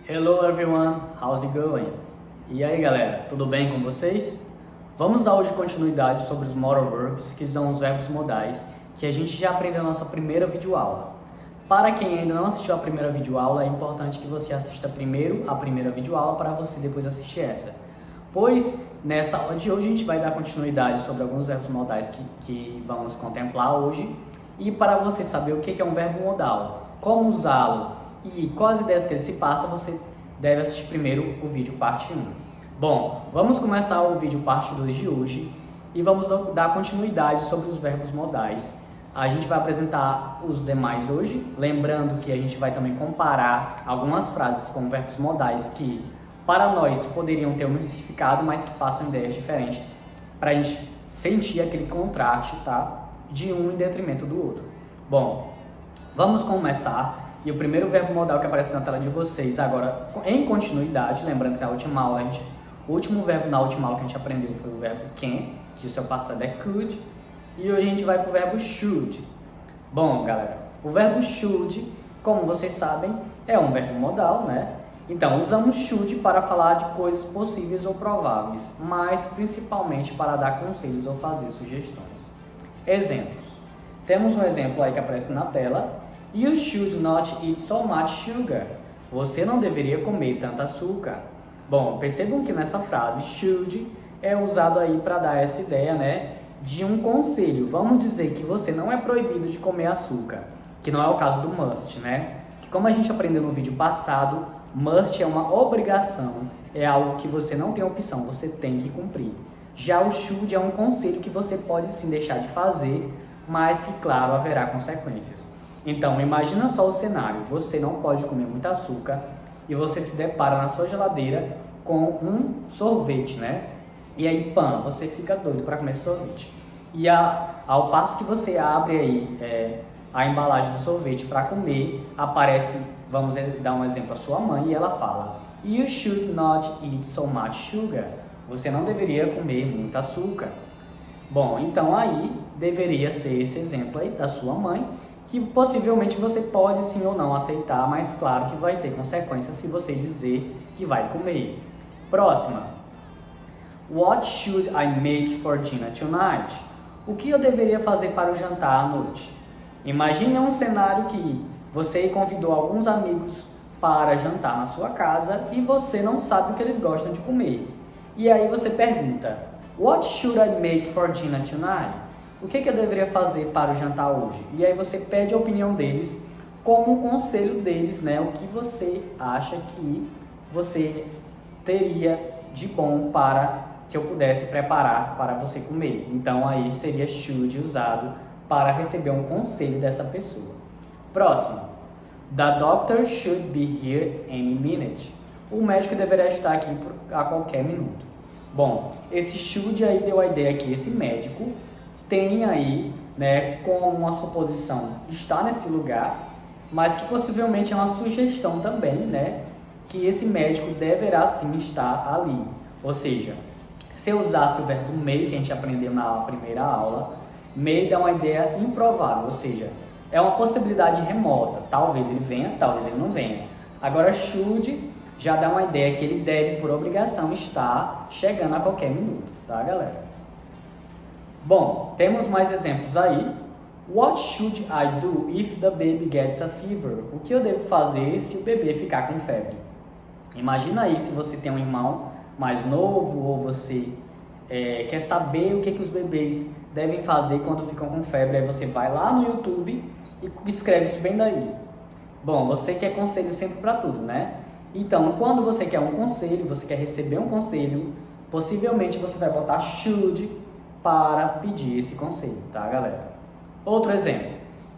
Hello everyone, how's it going? E aí galera, tudo bem com vocês? Vamos dar hoje continuidade sobre os modal verbs, que são os verbos modais, que a gente já aprendeu na nossa primeira videoaula. Para quem ainda não assistiu a primeira videoaula, é importante que você assista primeiro a primeira videoaula para você depois assistir essa. Pois nessa aula de hoje a gente vai dar continuidade sobre alguns verbos modais que vamos contemplar hoje. E para você saber o que é um verbo modal, como usá-lo e quais ideias que ele se passa, você deve assistir primeiro o vídeo parte 1. Bom, vamos começar o vídeo parte 2 de hoje e vamos dar continuidade sobre os verbos modais. A gente vai apresentar os demais hoje, lembrando que a gente vai também comparar algumas frases com verbos modais que para nós poderiam ter o mesmo significado, mas que passam ideias diferentes, para a gente sentir aquele contraste, tá? De um em detrimento do outro. Bom, vamos começar. E o primeiro verbo modal que aparece na tela de vocês agora, em continuidade, lembrando que na última aula, o último verbo na última aula que a gente aprendeu foi o verbo can, que o seu passado é could, e hoje a gente vai para o verbo should. Bom, galera, o verbo should, como vocês sabem, é um verbo modal, né? Então, usamos should para falar de coisas possíveis ou prováveis, mas principalmente para dar conselhos ou fazer sugestões. Exemplos. Temos um exemplo aí que aparece na tela. You should not eat so much sugar. Você não deveria comer tanto açúcar. Bom, percebam que nessa frase, should é usado aí para dar essa ideia, né, de um conselho. Vamos dizer que você não é proibido de comer açúcar, que não é o caso do must, né? Que como a gente aprendeu no vídeo passado, must é uma obrigação, é algo que você não tem opção, você tem que cumprir. Já o should é um conselho que você pode sim deixar de fazer, mas que, claro, haverá consequências. Então, imagina só o cenário, você não pode comer muito açúcar e você se depara na sua geladeira com um sorvete, né? E aí, você fica doido para comer sorvete. E ao passo que você abre aí a embalagem do sorvete para comer, aparece, vamos dar um exemplo, a sua mãe e ela fala: You should not eat so much sugar. Você não deveria comer muito açúcar. Bom, então aí deveria ser esse exemplo aí da sua mãe, que possivelmente você pode sim ou não aceitar, mas claro que vai ter consequências se você dizer que vai comer. Próxima. What should I make for dinner tonight? O que eu deveria fazer para o jantar à noite? Imagine um cenário que você convidou alguns amigos para jantar na sua casa e você não sabe o que eles gostam de comer. E aí você pergunta: What should I make for dinner tonight? O que eu deveria fazer para o jantar hoje? E aí você pede a opinião deles, como um conselho deles, né? O que você acha que você teria de bom para que eu pudesse preparar para você comer. Então aí seria should usado para receber um conselho dessa pessoa. Próximo. The doctor should be here any minute. O médico deverá estar aqui a qualquer minuto. Bom, esse should aí deu a ideia que esse médico tem aí, né, como uma suposição, está nesse lugar, mas que possivelmente é uma sugestão também, né, que esse médico deverá sim estar ali. Ou seja, se eu usasse o verbo may, que a gente aprendeu na primeira aula, may dá uma ideia improvável, ou seja, é uma possibilidade remota, talvez ele venha, talvez ele não venha. Agora should já dá uma ideia que ele deve, por obrigação, estar chegando a qualquer minuto, tá, galera? Bom, temos mais exemplos aí. What should I do if the baby gets a fever? O que eu devo fazer se o bebê ficar com febre? Imagina aí se você tem um irmão mais novo ou você quer saber o que os bebês devem fazer quando ficam com febre. Aí você vai lá no YouTube e escreve isso bem daí. Bom, você quer conselho sempre para tudo, né? Então, quando você quer um conselho, você quer receber um conselho, possivelmente você vai botar should para pedir esse conselho, tá, galera? Outro exemplo.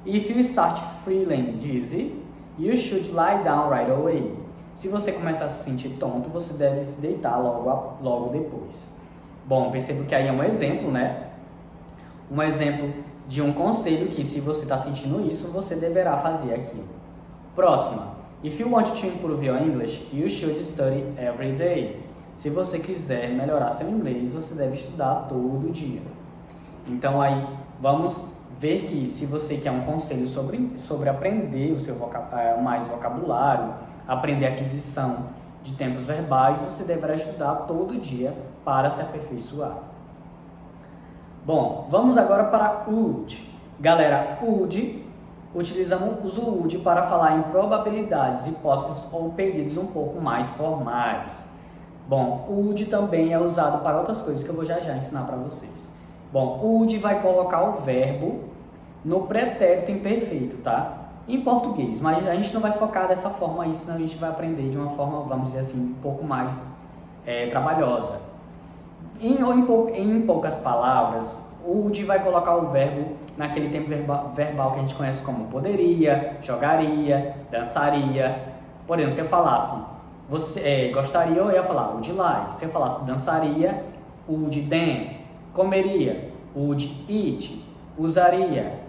If you start feeling dizzy, you should lie down right away. Se você começar a se sentir tonto, você deve se deitar logo depois. Bom, percebo que aí é um exemplo, né? Um exemplo de um conselho que, se você está sentindo isso, você deverá fazer aquilo. Próxima. If you want to improve your English, you should study every day. Se você quiser melhorar seu inglês, você deve estudar todo dia. Então aí, vamos ver que se você quer um conselho sobre aprender o seu mais vocabulário, aprender a aquisição de tempos verbais, você deverá estudar todo dia para se aperfeiçoar. Bom, vamos agora para would. Galera, would, utilizamos o would para falar em probabilidades, hipóteses ou pedidos um pouco mais formais. Bom, o would também é usado para outras coisas que eu vou já ensinar para vocês. Bom, o would vai colocar o verbo no pretérito imperfeito, tá? Em português, mas a gente não vai focar dessa forma aí, senão a gente vai aprender de uma forma, vamos dizer assim, um pouco mais trabalhosa. Em poucas palavras, o would vai colocar o verbo naquele tempo verbal que a gente conhece como poderia, jogaria, dançaria. Por exemplo, se eu falasse, você gostaria, eu ia falar would like. Se eu falasse dançaria, would dance. Comeria, would eat. Usaria,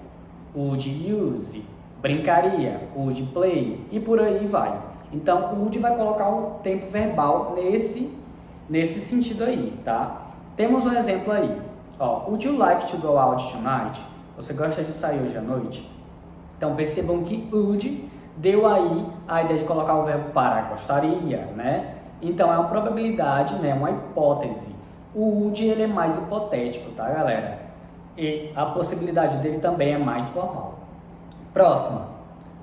would use. Brincaria, would play. E por aí vai. Então, o would vai colocar o tempo verbal nesse sentido aí, tá? Temos um exemplo aí. Ó, would you like to go out tonight? Você gosta de sair hoje à noite? Então, percebam que would deu aí a ideia de colocar o verbo para gostaria, né? Então, é uma probabilidade, né? Uma hipótese. O would, ele é mais hipotético, tá, galera? E a possibilidade dele também é mais formal. Próxima.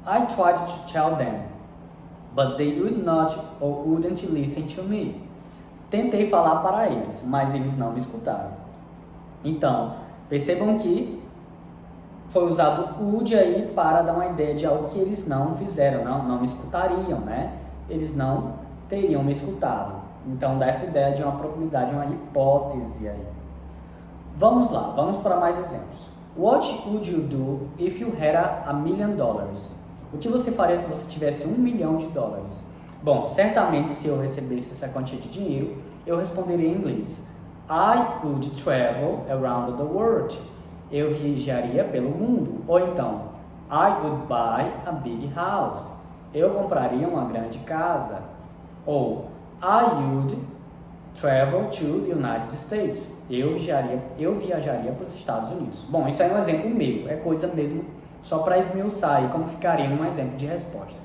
I tried to tell them, but they would not or wouldn't listen to me. Tentei falar para eles, mas eles não me escutaram. Então, percebam que foi usado o would aí para dar uma ideia de algo que eles não fizeram, não me escutariam, né? Eles não teriam me escutado. Então, dá essa ideia de uma probabilidade, uma hipótese aí. Vamos lá, vamos para mais exemplos. What would you do if you had $1 million? O que você faria se você tivesse $1 milhão? Bom, certamente se eu recebesse essa quantia de dinheiro, eu responderia em inglês. I would travel around the world. Eu viajaria pelo mundo. Ou então, I would buy a big house. Eu compraria uma grande casa. Ou, I would travel to the United States. Eu viajaria para os Estados Unidos. Bom, isso aí é um exemplo meu. É coisa mesmo só para esmiuçar aí como ficaria um exemplo de resposta.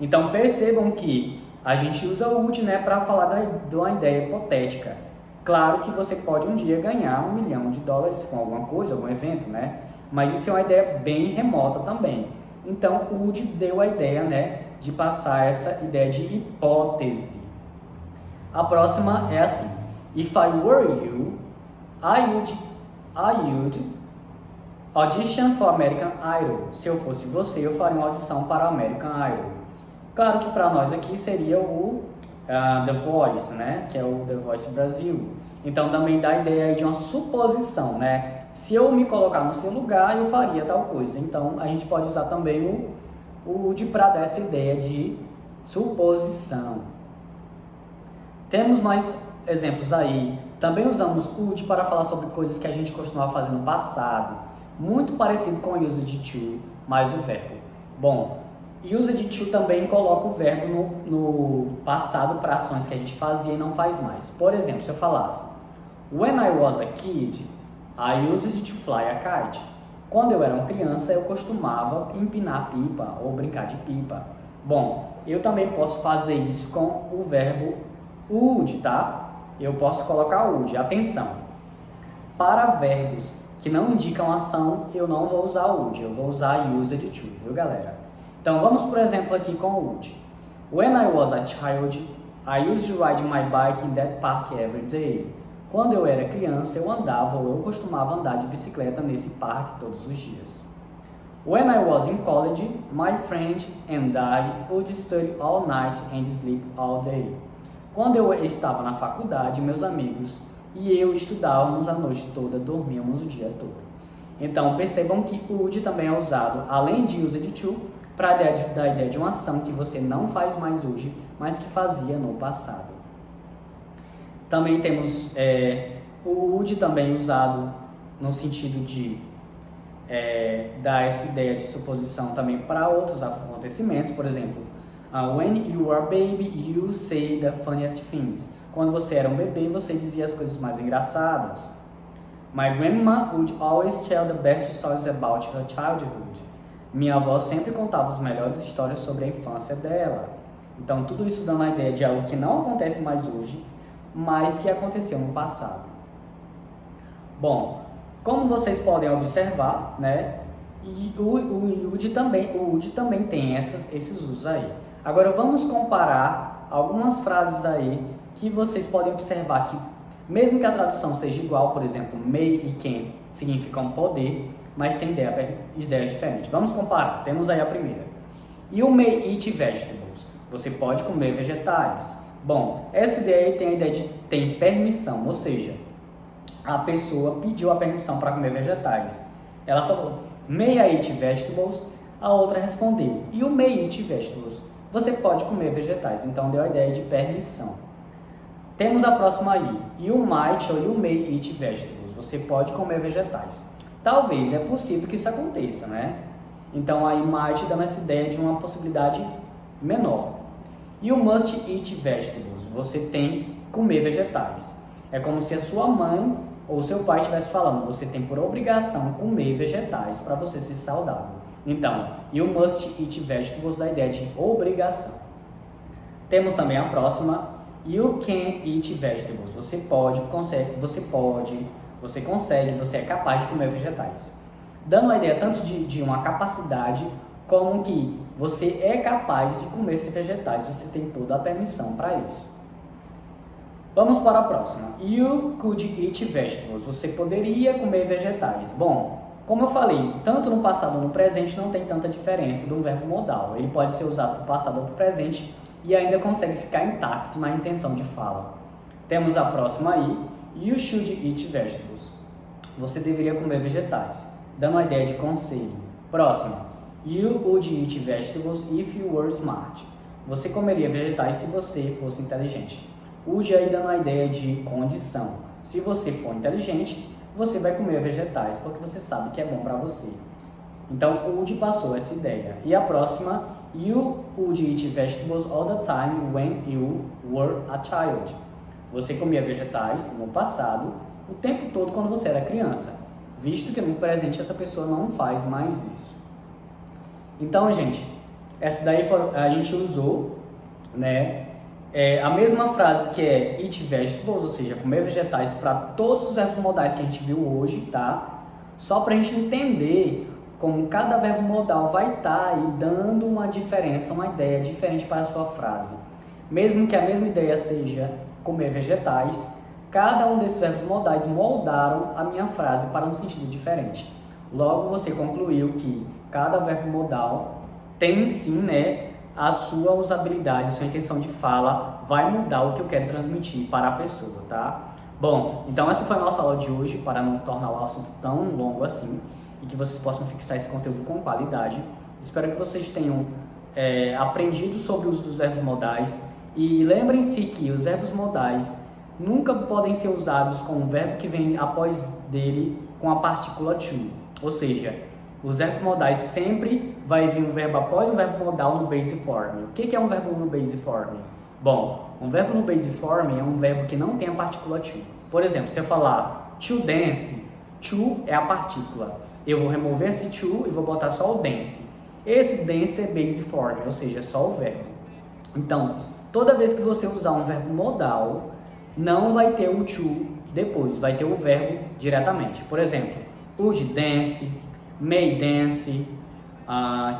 Então, percebam que a gente usa o would, né, para falar de uma ideia hipotética. Claro que você pode um dia ganhar $1 milhão com alguma coisa, algum evento, né? Mas isso é uma ideia bem remota também. Então, o would deu a ideia, né, de passar essa ideia de hipótese. A próxima é assim. If I were you, I would audition for American Idol. Se eu fosse você, eu faria uma audição para o American Idol. Claro que para nós aqui seria o The Voice, né? Que é o The Voice Brasil. Então também dá a ideia de uma suposição, né? Se eu me colocar no seu lugar, eu faria tal coisa. Então a gente pode usar também o would para dar essa ideia de suposição. Temos mais exemplos aí. Também usamos would para falar sobre coisas que a gente costumava fazer no passado. Muito parecido com o used to, mais o verbo. Bom, used to também coloca o verbo no passado para ações que a gente fazia e não faz mais. Por exemplo, se eu falasse When I was a kid, I used to fly a kite. Quando eu era uma criança, eu costumava empinar pipa ou brincar de pipa. Bom, eu também posso fazer isso com o verbo would, tá? Eu posso colocar would. Atenção! Para verbos que não indicam ação, eu não vou usar would, eu vou usar used to, viu, galera? Então, vamos, por exemplo, aqui com o would. When I was a child, I used to ride my bike in that park every day. Quando eu era criança, eu andava ou eu costumava andar de bicicleta nesse parque todos os dias. When I was in college, my friend and I would study all night and sleep all day. Quando eu estava na faculdade, meus amigos e eu estudávamos a noite toda, dormíamos o dia todo. Então, percebam que o would também é usado, além de used to, para dar a ideia de uma ação que você não faz mais hoje, mas que fazia no passado. Também temos o would também usado no sentido de dar essa ideia de suposição também para outros acontecimentos. Por exemplo, when you are a baby, you say the funniest things. Quando você era um bebê, você dizia as coisas mais engraçadas. My grandma would always tell the best stories about her childhood. Minha avó sempre contava as melhores histórias sobre a infância dela. Então, tudo isso dando a ideia de algo que não acontece mais hoje, mas que aconteceu no passado. Bom, como vocês podem observar, né, o would também tem esses usos aí. Agora, vamos comparar algumas frases aí que vocês podem observar que, mesmo que a tradução seja igual, por exemplo, may e can significam poder, mas tem ideias diferentes. Vamos comparar. Temos aí a primeira. You may eat vegetables. Você pode comer vegetais. Bom, essa ideia aí tem a ideia de tem permissão, ou seja, a pessoa pediu a permissão para comer vegetais. Ela falou, may I eat vegetables? A outra respondeu, you may eat vegetables. Você pode comer vegetais. Então, deu a ideia de permissão. Temos a próxima aí. You might or you may eat vegetables. Você pode comer vegetais. Talvez, é possível que isso aconteça, né? Então, aí might dando essa ideia de uma possibilidade menor. You must eat vegetables. Você tem que comer vegetais. É como se a sua mãe ou seu pai estivesse falando, você tem por obrigação comer vegetais para você ser saudável. Então, you must eat vegetables dá a ideia de obrigação. Temos também a próxima, you can eat vegetables. Você consegue, você é capaz de comer vegetais. Dando a ideia tanto de uma capacidade, como que você é capaz de comer esses vegetais, você tem toda a permissão para isso. Vamos para a próxima. You could eat vegetables. Você poderia comer vegetais. Bom, como eu falei, tanto no passado ou no presente não tem tanta diferença do verbo modal. Ele pode ser usado para o passado ou para o presente e ainda consegue ficar intacto na intenção de fala. Temos a próxima aí. You should eat vegetables. Você deveria comer vegetais, dando a ideia de conselho. Próxima. You would eat vegetables if you were smart. Você comeria vegetais se você fosse inteligente. Would aí dando a ideia de condição. Se você for inteligente, você vai comer vegetais, porque você sabe que é bom para você. Então, would passou essa ideia. E a próxima, you would eat vegetables all the time when you were a child. Você comia vegetais no passado, o tempo todo quando você era criança, visto que no presente essa pessoa não faz mais isso. Então, gente, essa daí a gente usou, né? A mesma frase que é eat vegetables, ou seja, comer vegetais, para todos os verbos modais que a gente viu hoje, tá? Só para a gente entender como cada verbo modal vai estar aí dando uma diferença, uma ideia diferente para a sua frase. Mesmo que a mesma ideia seja comer vegetais, cada um desses verbos modais moldaram a minha frase para um sentido diferente. Logo, você concluiu que cada verbo modal tem sim, né, a sua usabilidade, a sua intenção de fala vai mudar o que eu quero transmitir para a pessoa, tá? Bom, então essa foi a nossa aula de hoje, para não tornar o assunto tão longo assim e que vocês possam fixar esse conteúdo com qualidade. Espero que vocês tenham aprendido sobre o uso dos verbos modais e lembrem-se que os verbos modais nunca podem ser usados com um verbo que vem após dele com a partícula to, ou seja, os verbos modais sempre vai vir um verbo após um verbo modal no base form. O que é um verbo no base form? Bom, um verbo no base form é um verbo que não tem a partícula to. Por exemplo, se eu falar to dance, to é a partícula. Eu vou remover esse to e vou botar só o dance. Esse dance é base form, ou seja, é só o verbo. Então, toda vez que você usar um verbo modal, não vai ter o to depois, vai ter o verbo diretamente. Por exemplo, would dance, may dance,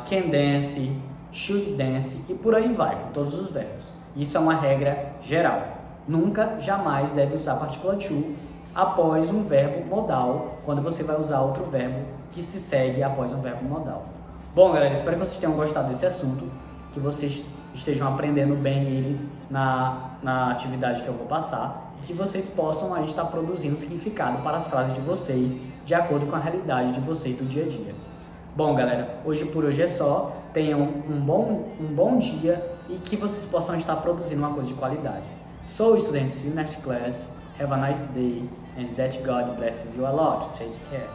can dance, should dance e por aí vai, com todos os verbos. Isso é uma regra geral. Nunca, jamais deve usar a partícula to após um verbo modal, quando você vai usar outro verbo que se segue após um verbo modal. Bom, galera, espero que vocês tenham gostado desse assunto, que vocês estejam aprendendo bem ele na atividade que eu vou passar, que vocês possam aí estar produzindo significado para as frases de vocês, de acordo com a realidade de vocês do dia a dia. Bom, galera, por hoje é só. Tenham um bom dia e que vocês possam estar produzindo uma coisa de qualidade. So, students, see you next class. Have a nice day and that God blesses you a lot. Take care.